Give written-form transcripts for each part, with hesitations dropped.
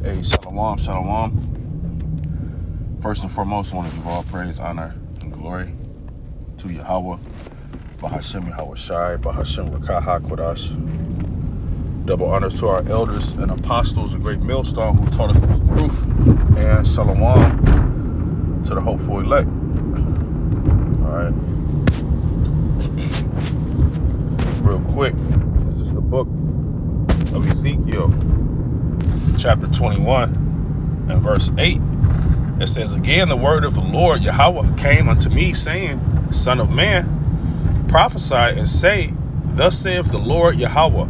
Hey, shalom, shalom. First and foremost, I want to give all praise, honor, and glory to Yahweh, Bahashem Yahweh Shai, Bahashem Rakah Kodash. Double honors to our elders and apostles, a great millstone who taught us the truth, and shalom to the hopeful elect. All right. Real quick, this is the book of Ezekiel, chapter 21 and verse 8. It says, again, the word of the Lord Yahweh came unto me, saying, Son of man, prophesy and say, thus saith the Lord Yahweh,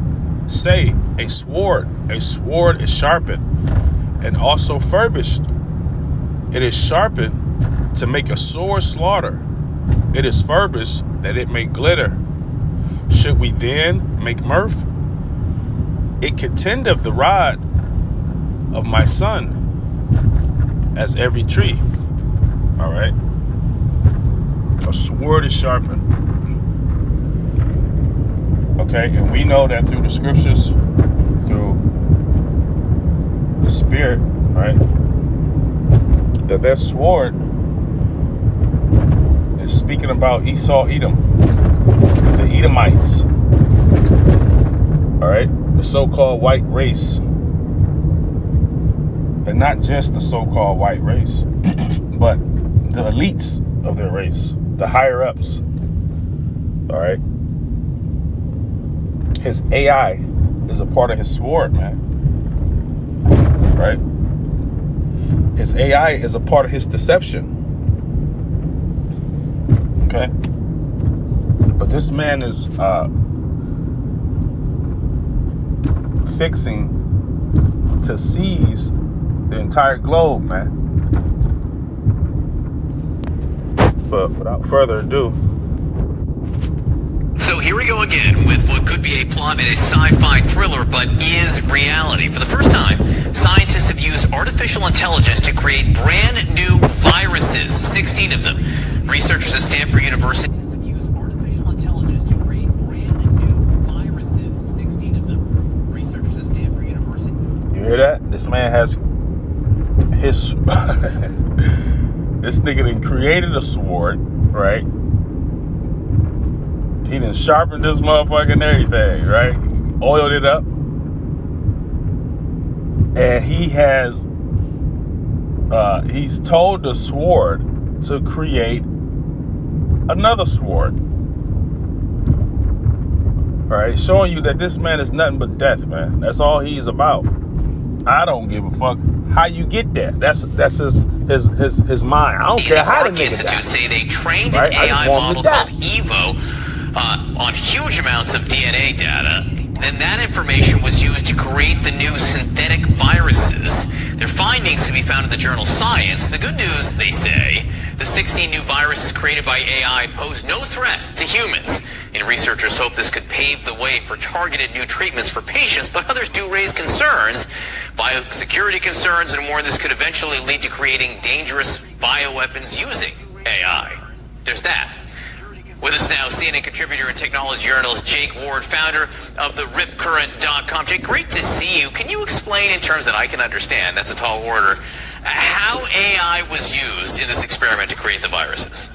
say, a sword is sharpened, and also furbished. It is sharpened to make a sore slaughter. It is furbished that it may glitter. Should we then make mirth? It contendeth the rod of my son as every tree. All right. A sword is sharpened. Okay, and we know that through the scriptures, through the spirit, right, that sword is speaking about Esau, Edom, the Edomites, all right, the so-called white race, and not just the so-called white race, but the elites of their race, the higher-ups, all right. His AI is a part of his sword, man. Right? His AI is a part of his deception. Okay? But this man is fixing to seize the entire globe, man. But without further ado, so here we go again with what could be a plot in a sci-fi thriller, but is reality. For the first time, scientists have used artificial intelligence to create brand new viruses, 16 of them. Researchers at Stanford University have used artificial intelligence to create brand new viruses, 16 of them. Researchers at Stanford University. You hear that? This man has his this nigga done created a sword, right? He done sharpened this motherfucker and everything, right? Oiled it up. And he has, he's told the sword to create another sword. All right, showing you that this man is nothing but death, man. That's all he's about. I don't give a fuck how you get there. That's his mind. I don't care how the nigga died. Say they trained an AI model called Evo on huge amounts of DNA data. Then that information was used to create the new synthetic viruses. Their findings can be found in the journal Science. The good news, they say, the 16 new viruses created by AI pose no threat to humans. And researchers hope this could pave the way for targeted new treatments for patients, but others do raise concerns, biosecurity concerns, and warn this could eventually lead to creating dangerous bioweapons using AI. There's that. With us now, CNN contributor and technology journalist Jake Ward, founder of the RipCurrent.com. Jake, great to see you. Can you explain in terms that I can understand, that's a tall order, how AI was used in this experiment to create the viruses?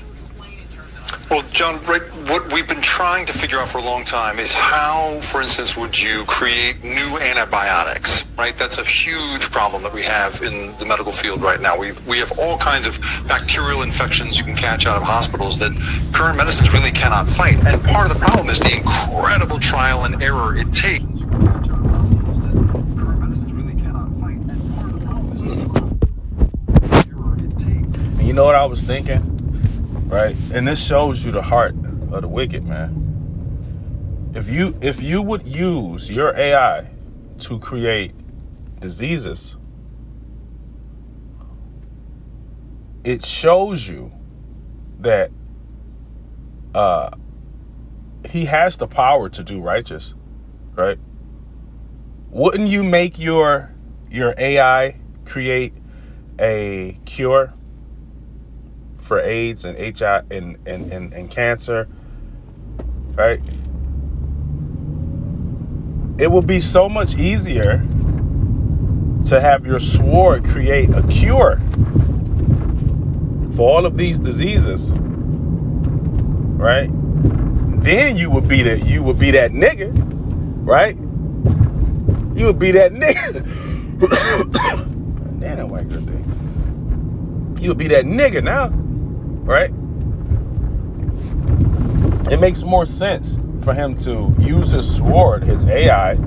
Well, John, what we've been trying to figure out for a long time is how, for instance, would you create new antibiotics, right? That's a huge problem that we have in the medical field right now. We have all kinds of bacterial infections you can catch out of hospitals that current medicines really cannot fight. And part of the problem is the incredible trial and error it takes. And you know what I was thinking? Right? And this shows you the heart of the wicked, man. If you would use your AI to create diseases, it shows you that he has the power to do righteous, right? Wouldn't you make your AI create a cure for AIDS and HIV and cancer, right? It would be so much easier to to have your sword create a cure for all of these diseases, right? Then you would be that nigga, right? You would be that nigga. Damn, that white girl thing. You would be that nigga now, right? It makes more sense for him to use his sword, his AI,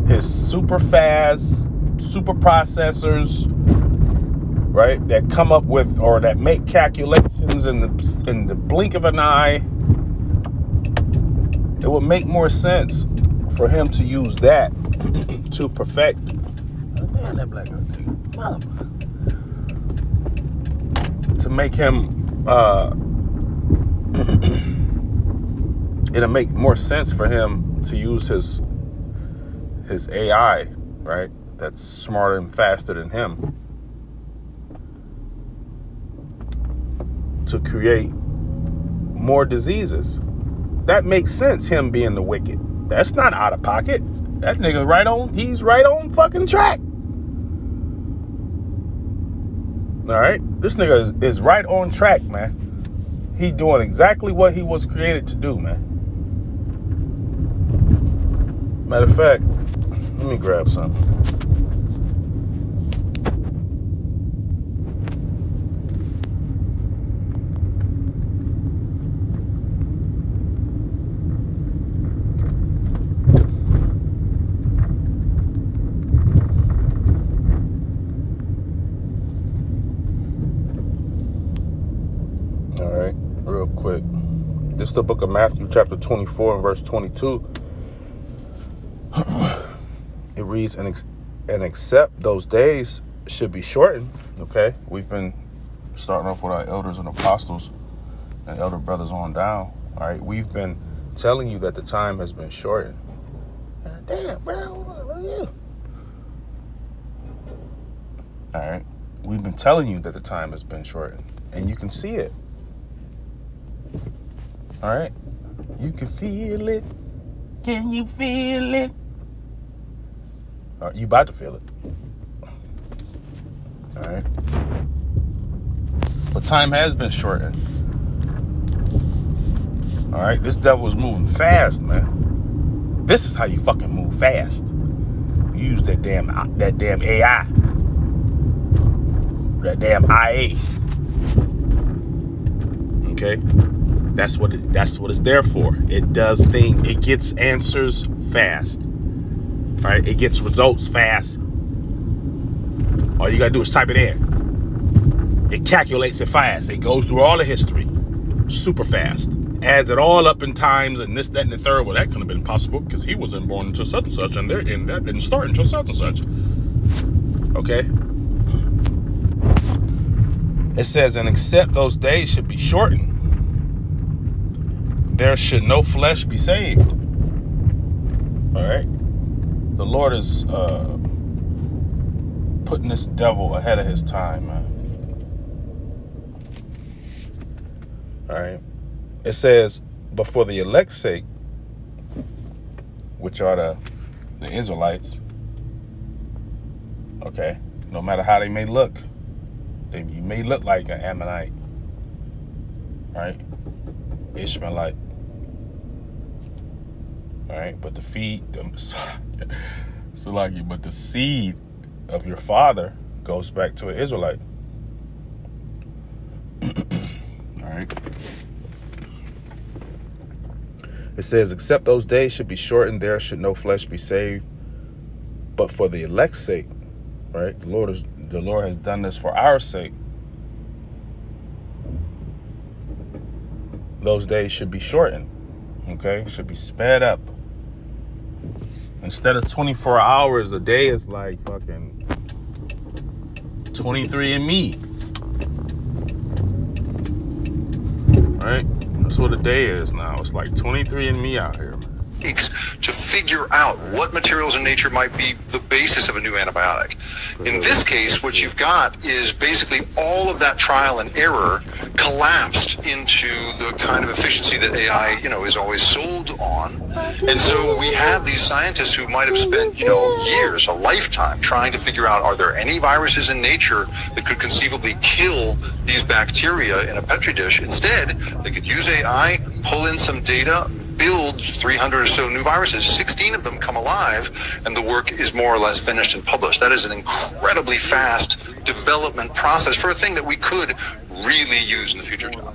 his super fast, super processors, right? That come up with, or that make calculations in the blink of an eye. It would make more sense for him to use that to perfect. Oh, damn, that black girl thing. To make him, it'll make more sense for him to use his AI, right? That's smarter and faster than him, to create more diseases. That makes sense, him being the wicked. That's not out of pocket. That nigga he's right on fucking track. All right? This nigga is right on track, man. He doing exactly what he was created to do, man. Matter of fact, let me grab something. All right, real quick. This is the book of Matthew, chapter 24 and verse 22. It reads, and except those days should be shortened. Okay, we've been starting off with our elders and apostles and elder brothers on down. All right, we've been telling you that the time has been shortened. Damn, bro, hold on, look at you. All right, we've been telling you that the time has been shortened, and you can see it. All right, you can feel it. Can you feel it? You about to feel it. All right. But time has been shortened. All right. This devil is moving fast, man. This is how you fucking move fast. You use that damn AI. That damn IA. Okay. That's what it's there for. It does things. It gets answers fast. Right? It gets results fast. All you gotta do is type it in. It calculates it fast. It goes through all the history super fast. Adds it all up in times and this, that, and the third. Well, that couldn't have been possible because he wasn't born until such and such, and that didn't start until such and such. Okay? It says, and except those days should be shortened, there should no flesh be saved. All right? The Lord is putting this devil ahead of his time, man. All right. It says, but for the elect's sake, which are the Israelites, okay, no matter how they may look, you may look like an Ammonite, right? Ishmaelite. All right, but the seed of your father goes back to an Israelite. All right. It says, except those days should be shortened, there should no flesh be saved. But for the elect's sake, right? The Lord has done this for our sake. Those days should be shortened. Okay? Should be sped up. Instead of 24 hours, a day is like fucking 23andMe. Right? That's what a day is now. It's like 23andMe out here, man. takes to figure out what materials in nature might be the basis of a new antibiotic. In this case, what you've got is basically all of that trial and error collapsed into the kind of efficiency that AI, is always sold on. And so we have these scientists who might have spent, years, a lifetime, trying to figure out, are there any viruses in nature that could conceivably kill these bacteria in a petri dish? Instead, they could use AI, pull in some data, build 300 or so new viruses. 16 of them come alive, and the work is more or less finished and published. That is an incredibly fast development process for a thing that we could really use in the future, John.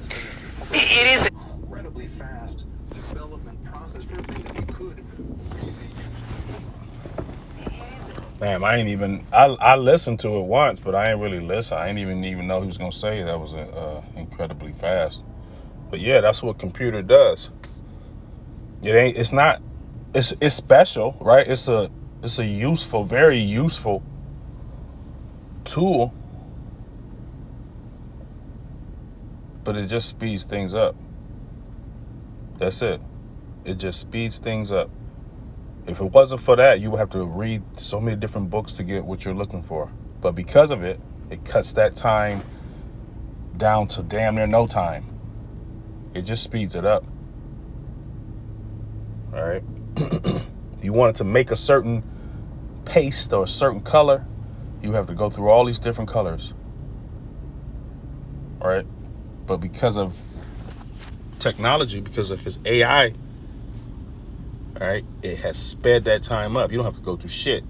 It is Incredibly fast development process for a thing that we could really use. Damn, I listened to it once, but I ain't really listen. I ain't even know he was gonna say that was incredibly fast. But yeah, that's what computer does. It's special, right? It's a useful, very useful tool, but it just speeds things up. That's it. It just speeds things up. If it wasn't for that, you would have to read so many different books to get what you're looking for. But because of it, it cuts that time down to damn near no time. It just speeds it up. All right. If you wanted to make a certain paste or a certain color, you have to go through all these different colors. All right. But because of technology, because of his AI, all right, it has sped that time up. You don't have to go through shit.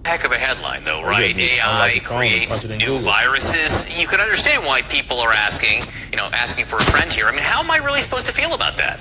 heck of a headline, though, right? AI creates new viruses. You can understand why people are asking for a friend here. I mean, how am I really supposed to feel about that?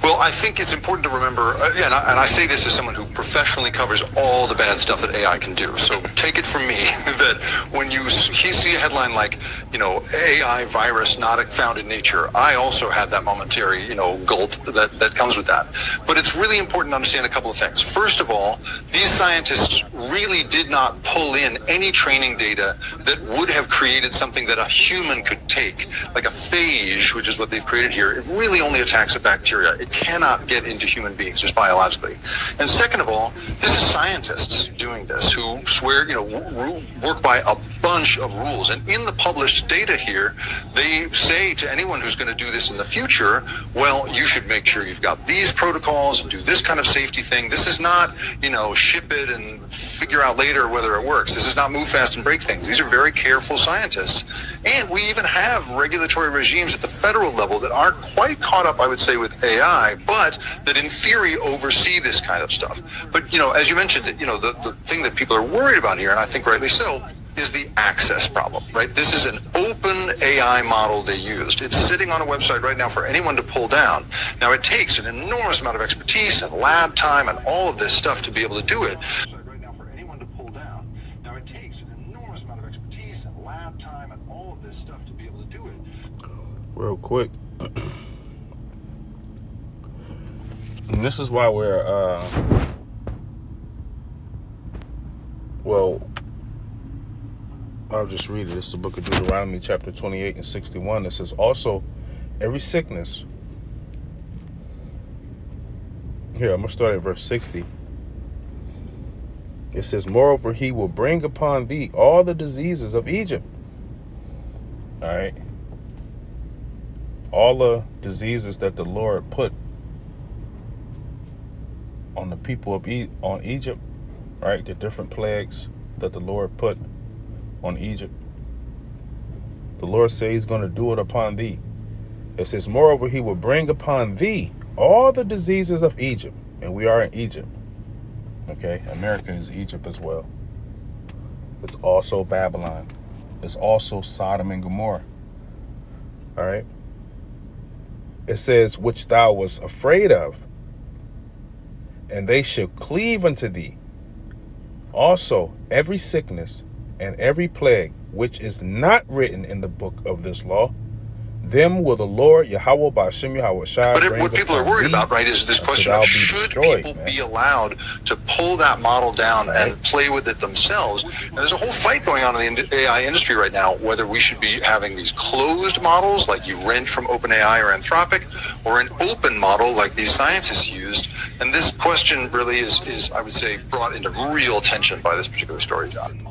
Well, I think it's important to remember, and I say this as someone who professionally covers all the bad stuff that AI can do. So take it from me that when you see a headline like, AI virus not found in nature, I also had that momentary, gulp that comes with that. But it's really important to understand a couple of things. First of all, these scientists really did not pull in any training data that would have created something that a human could take, like a phage, which is what they've created here. It really only attacks a bacteria. It cannot get into human beings just biologically. And second of all, this is scientists doing this who swear, work by a bunch of rules. And in the published data here, they say to anyone who's going to do this in the future, well, you should make sure you've got these protocols and do this kind of safety thing. This is not, ship it and figure out later whether it works. This is not move fast and break things. These are very careful scientists. And we even have regulatory regimes at the federal level that aren't quite caught up, I would say, with AI, but that in theory oversee this kind of stuff. But, as you mentioned, the thing that people are worried about here, and I think rightly so, is the access problem, right? This is an open AI model they used. It's sitting on a website right now for anyone to pull down. Now, it takes an enormous amount of expertise and lab time and all of this stuff to be able to do it. Right now for anyone to pull down. Now, it takes an enormous amount of expertise and lab time and all of this stuff to be able to do it. Real quick. And this is why we're, I'll just read it. It's the book of Deuteronomy, chapter 28 and 61. It says, also, every sickness. Here, I'm going to start at verse 60. It says, moreover, he will bring upon thee all the diseases of Egypt. All right. All the diseases that the Lord put on the people of on Egypt, right? The different plagues that the Lord put on Egypt. The Lord says he's going to do it upon thee. It says, moreover, he will bring upon thee all the diseases of Egypt. And we are in Egypt. Okay, America is Egypt as well. It's also Babylon. It's also Sodom and Gomorrah. All right. It says, which thou wast afraid of, and they shall cleave unto thee. Also, every sickness and every plague which is not written in the book of this law, Them will the Lord Yahweh Ba'ashem Yahweh Shai But bring what people are upon worried thee about, right, is this until question thou of be should destroyed, people man. be allowed to pull that model down and play with it themselves? And there's a whole fight going on in the AI industry right now, whether we should be having these closed models like you rent from OpenAI or Anthropic, or an open model like these scientists used. And this question really is I would say, brought into real tension by this particular story, John.